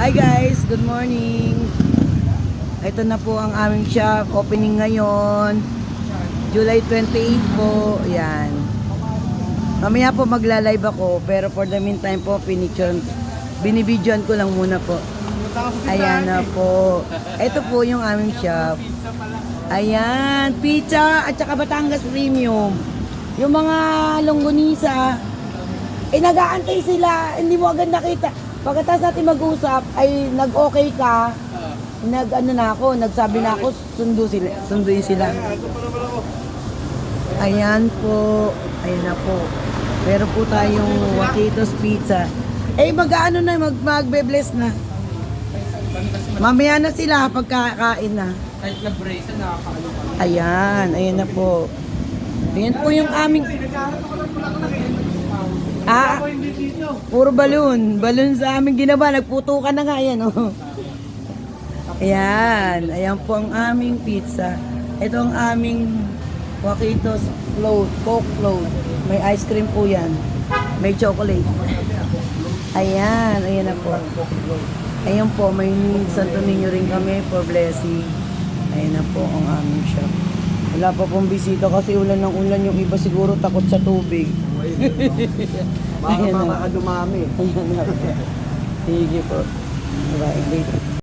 Hi guys, good morning. Ito na po ang aming shop. Opening ngayon. July 28 po. Ayan. Mamaya po magla-live ako. Pero for the meantime po, binibidyoan ko lang muna po. Ayan na po. Ito po yung aming shop. Ayan. Pizza at saka Batangas Premium. Yung mga longganisa, nag-aantay sila. Hindi mo agad nakita. Pagkatapos natin mag-usap, ay nag-okay ka. Nagsabi na ako, sunduin sila. Ayan po. Ayan na po. Meron po tayong Waquitos Pizza. Mag-ano na, magbe-bless na. Mamaya na sila pagkakain na. Kahit na brace, nakakaano ka. Ayan na po. Ayan po yung aming... Puro balloon. Balloon sa aming ginawa. Nagputukan na nga yan, oh. Ayan po ang aming pizza. Ito ang aming Waquitos float, Coke float. May ice cream po yan. May chocolate. Ayan na po. Ayan po, may Santo Niño rin kami for blessing. Ayan na po ang aming shop. Wala pa pong bisita kasi ulan ng ulan. Yung iba siguro takot sa tubig. Baka dumami. Sige po. Bye.